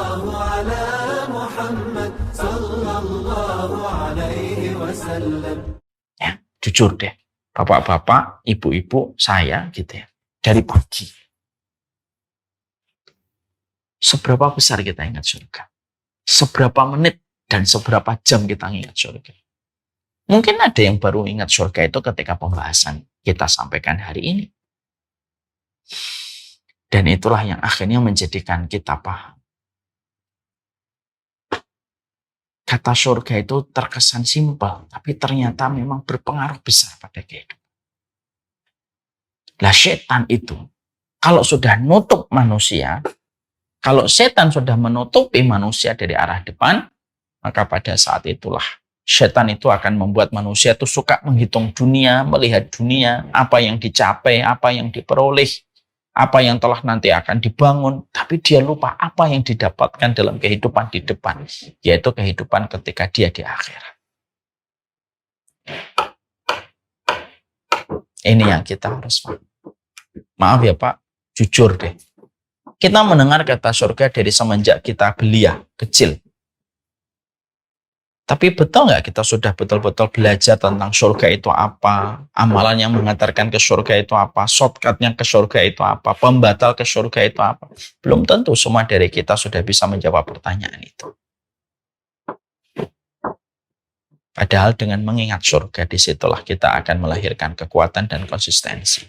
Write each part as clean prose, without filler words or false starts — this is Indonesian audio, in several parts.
على محمد صلى الله عليه وسلم. Ya, jujur deh, bapak-bapak, ibu-ibu, saya gitu ya, dari pagi. Seberapa besar kita ingat surga? Seberapa menit dan seberapa jam kita ingat surga? Mungkin ada yang baru ingat surga itu ketika pembahasan kita sampaikan hari ini. Dan itulah yang akhirnya menjadikan kita paham. Kata surga itu terkesan simpel, tapi ternyata memang berpengaruh besar pada kehidupan. Lah setan itu, kalau sudah nutup manusia, kalau setan sudah menutupi manusia dari arah depan, maka pada saat itulah setan itu akan membuat manusia itu suka menghitung dunia, melihat dunia, apa yang dicapai, apa yang diperoleh, apa yang telah nanti akan dibangun, tapi dia lupa apa yang didapatkan dalam kehidupan di depan, yaitu kehidupan ketika dia di akhirat. Ini yang kita harus paham. Maaf ya Pak, jujur deh. Kita mendengar kata surga dari semenjak kita belia, kecil. Tapi betul nggak kita sudah betul-betul belajar tentang surga itu apa, amalan yang mengantarkan ke surga itu apa, shortcutnya ke surga itu apa, pembatal ke surga itu apa? Belum tentu semua dari kita sudah bisa menjawab pertanyaan itu. Padahal dengan mengingat surga, disitulah kita akan melahirkan kekuatan dan konsistensi.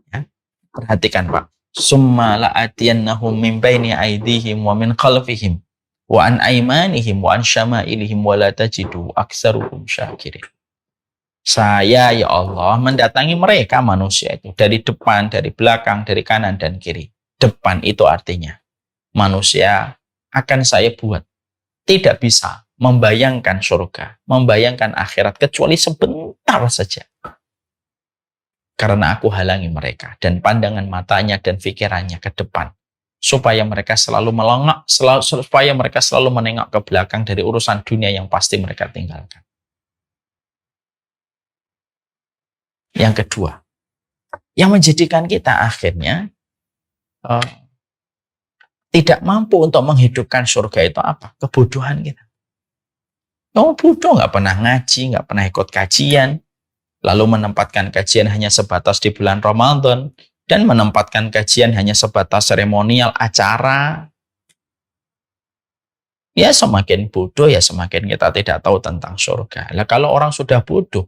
Ya. Perhatikan Pak. Summa la'atiyannahum min baini aydihim wa min khalfihim wa an aimanihim wa an syama'ilihim wa la tajidu aktsaruhum syakirin. Saya ya Allah mendatangi mereka manusia itu dari depan, dari belakang, dari kanan dan kiri. Depan itu artinya manusia akan saya buat tidak bisa membayangkan surga, membayangkan akhirat kecuali sebentar saja. Karena aku halangi mereka dan pandangan matanya dan pikirannya ke depan. Supaya mereka selalu melongok, supaya mereka selalu menengok ke belakang dari urusan dunia yang pasti mereka tinggalkan. Yang kedua, yang menjadikan kita akhirnya tidak mampu untuk menghidupkan surga itu apa? Kebodohan kita. Oh bodoh, nggak pernah ngaji, nggak pernah ikut kajian, lalu menempatkan kajian hanya sebatas di bulan Ramadan, dan menempatkan kajian hanya sebatas seremonial acara. Ya semakin bodoh ya semakin kita tidak tahu tentang surga. Lah kalau orang sudah bodoh,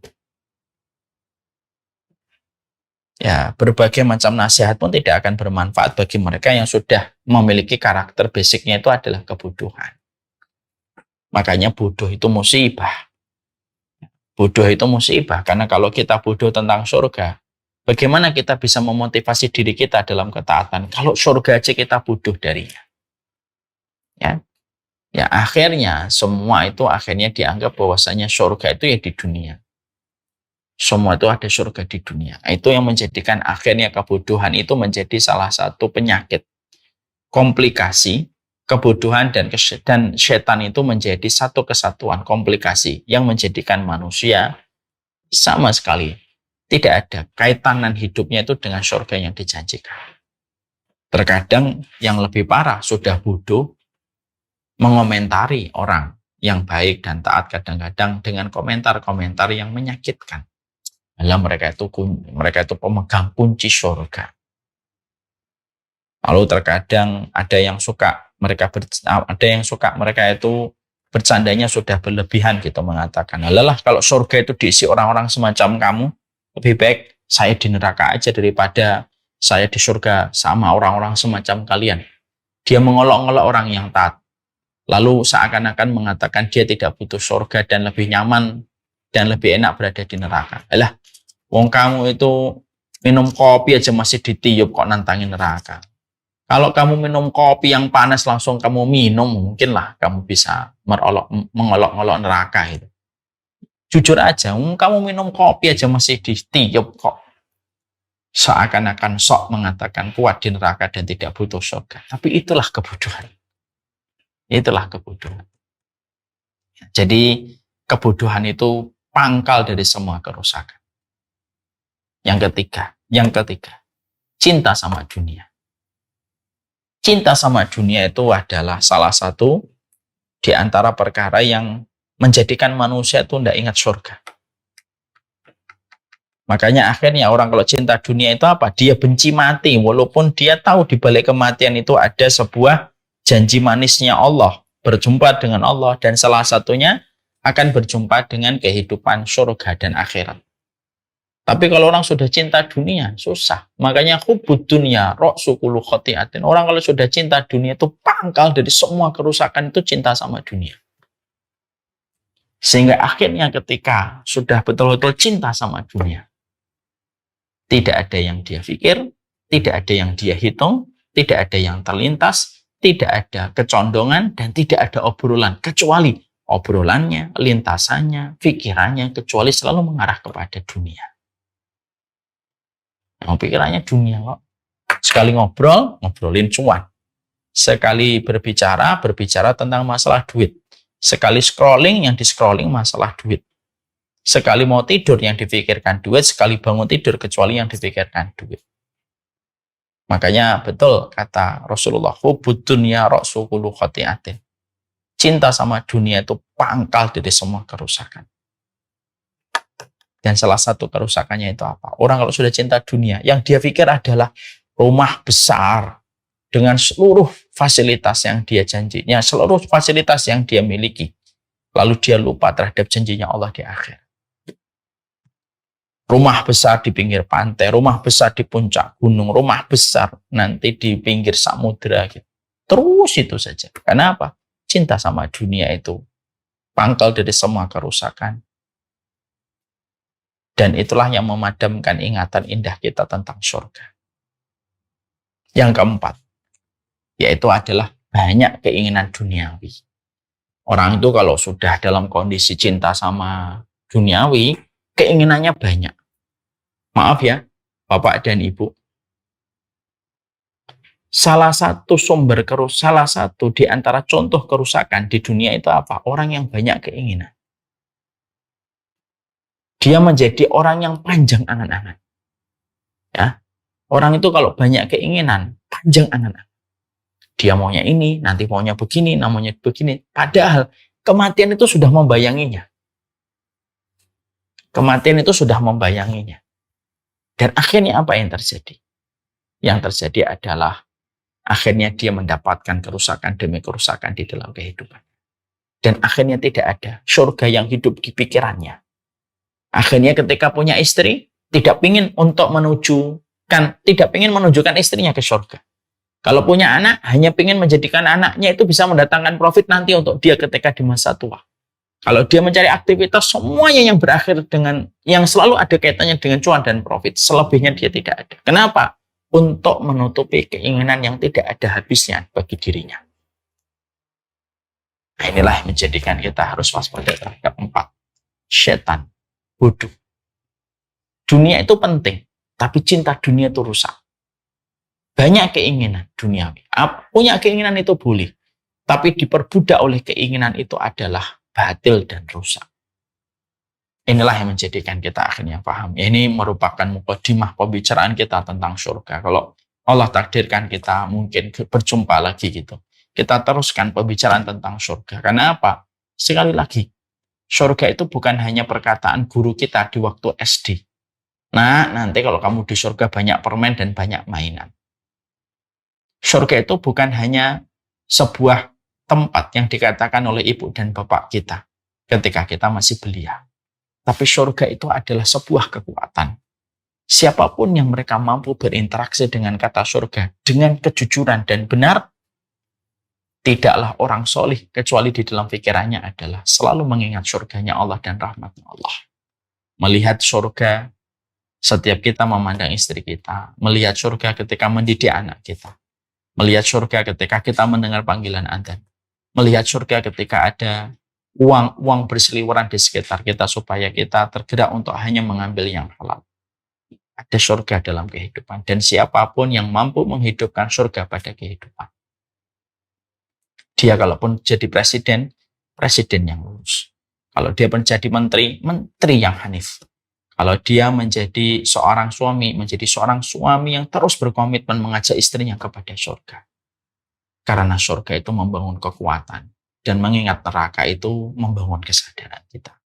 ya berbagai macam nasihat pun tidak akan bermanfaat bagi mereka yang sudah memiliki karakter basicnya itu adalah kebodohan. Makanya bodoh itu musibah. Bodoh itu musibah, karena kalau kita bodoh tentang surga, bagaimana kita bisa memotivasi diri kita dalam ketaatan kalau surga aja kita bodoh darinya? Ya akhirnya semua itu akhirnya dianggap bahwasanya surga itu ya di dunia. Semua itu ada surga di dunia. Itu yang menjadikan akhirnya kebodohan itu menjadi salah satu penyakit, komplikasi. Kebodohan dan setan itu menjadi satu kesatuan komplikasi yang menjadikan manusia sama sekali tidak ada kaitan hidupnya itu dengan surga yang dijanjikan. Terkadang yang lebih parah sudah bodoh mengomentari orang yang baik dan taat kadang-kadang dengan komentar-komentar yang menyakitkan. Dalam mereka itu pemegang kunci surga. Lalu terkadang ada yang suka mereka itu bercandanya sudah berlebihan gitu mengatakan, "Alah kalau surga itu diisi orang-orang semacam kamu, lebih baik saya di neraka aja daripada saya di surga sama orang-orang semacam kalian." Dia mengolok-olok orang yang taat. Lalu seakan-akan mengatakan dia tidak butuh surga dan lebih nyaman dan lebih enak berada di neraka. Alah, wong kamu itu minum kopi aja masih ditiup kok nantangin neraka. Kalau kamu minum kopi yang panas langsung kamu minum, mungkinlah kamu bisa mengolok-olok neraka itu. Jujur aja, kamu minum kopi aja masih ditiup kok. Seakan-akan sok mengatakan kuat di neraka dan tidak butuh surga. Tapi itulah kebodohan. Itulah kebodohan. Jadi kebodohan itu pangkal dari semua kerusakan. Yang ketiga, cinta sama dunia. cinta sama dunia itu adalah salah satu di antara perkara yang menjadikan manusia itu tidak ingat surga. Makanya akhirnya orang kalau cinta dunia itu apa? Dia benci mati, walaupun dia tahu di balik kematian itu ada sebuah janji manisnya Allah, berjumpa dengan Allah, dan salah satunya akan berjumpa dengan kehidupan surga dan akhirat. Tapi kalau orang sudah cinta dunia, susah. Makanya hubbud dunya ra'su kulli khati'atin. Orang kalau sudah cinta dunia itu pangkal dari semua kerusakan itu cinta sama dunia. Sehingga akhirnya ketika sudah betul-betul cinta sama dunia, tidak ada yang dia pikir, tidak ada yang dia hitung, tidak ada yang terlintas, tidak ada kecondongan, dan tidak ada obrolan. Kecuali obrolannya, lintasannya, pikirannya, kecuali selalu mengarah kepada dunia. Nah, pikirannya dunia kok. Sekali ngobrol, ngobrolin cuan. Sekali berbicara, berbicara tentang masalah duit. Sekali scrolling, yang di-scrolling masalah duit. Sekali mau tidur yang dipikirkan duit, sekali bangun tidur kecuali yang dipikirkan duit. Makanya betul kata Rasulullah, hubbud dunya ra'su kulli khati'atin. Cinta sama dunia itu pangkal dari semua kerusakan. Dan salah satu kerusakannya itu apa? Orang kalau sudah cinta dunia, yang dia pikir adalah rumah besar dengan seluruh fasilitas yang dia janjinya, seluruh fasilitas yang dia miliki. Lalu dia lupa terhadap janjinya Allah di akhir. Rumah besar di pinggir pantai, rumah besar di puncak gunung, rumah besar nanti di pinggir samudera gitu. Terus itu saja. Kenapa? Cinta sama dunia itu pangkal dari semua kerusakan. Dan itulah yang memadamkan ingatan indah kita tentang surga. Yang keempat, yaitu adalah banyak keinginan duniawi. Orang itu kalau sudah dalam kondisi cinta sama duniawi, keinginannya banyak. Maaf ya, Bapak dan Ibu. Salah satu di antara contoh kerusakan di dunia itu apa? Orang yang banyak keinginan. Dia menjadi orang yang panjang angan-angan. Ya. Orang itu kalau banyak keinginan, panjang angan-angan. Dia maunya ini, nanti maunya begini, namanya begini. Padahal kematian itu sudah membayanginya. Kematian itu sudah membayanginya. Dan akhirnya apa yang terjadi? Yang terjadi adalah akhirnya dia mendapatkan kerusakan demi kerusakan di dalam kehidupan. Dan akhirnya tidak ada surga yang hidup di pikirannya. Akhirnya ketika punya istri, tidak ingin menunjukkan istrinya ke surga. Kalau punya anak, hanya ingin menjadikan anaknya itu bisa mendatangkan profit nanti untuk dia ketika di masa tua. Kalau dia mencari aktivitas, semuanya yang berakhir dengan, yang selalu ada kaitannya dengan cuan dan profit. Selebihnya dia tidak ada. Kenapa? Untuk menutupi keinginan yang tidak ada habisnya bagi dirinya. Nah, inilah yang menjadikan kita harus waspada terhadap 4. Setan, bodoh. Dunia itu penting, tapi cinta dunia itu rusak. Banyak keinginan duniawi. Punya keinginan itu boleh, tapi diperbudak oleh keinginan itu adalah batil dan rusak. Inilah yang menjadikan kita akhirnya paham. Ini merupakan mukadimah pembicaraan kita tentang surga. Kalau Allah takdirkan kita mungkin berjumpa lagi gitu, kita teruskan pembicaraan tentang surga. Karena apa? Sekali lagi, surga itu bukan hanya perkataan guru kita di waktu SD. Nah, nanti kalau kamu di surga banyak permen dan banyak mainan. Surga itu bukan hanya sebuah tempat yang dikatakan oleh ibu dan bapak kita ketika kita masih belia. Tapi surga itu adalah sebuah kekuatan. Siapapun yang mereka mampu berinteraksi dengan kata surga dengan kejujuran dan benar, tidaklah orang solih kecuali di dalam pikirannya adalah selalu mengingat surganya Allah dan rahmatnya Allah. Melihat surga setiap kita memandang istri kita, melihat surga ketika mendidik anak kita, melihat surga ketika kita mendengar panggilan adzan, melihat surga ketika ada uang berseliweran di sekitar kita supaya kita tergerak untuk hanya mengambil yang halal. Ada surga dalam kehidupan, dan siapapun yang mampu menghidupkan surga pada kehidupan, dia kalaupun jadi presiden yang lurus. Kalau dia menjadi menteri yang hanif. Kalau dia menjadi seorang suami yang terus berkomitmen mengajak istrinya kepada surga. Karena surga itu membangun kekuatan dan mengingat neraka itu membangun kesadaran kita.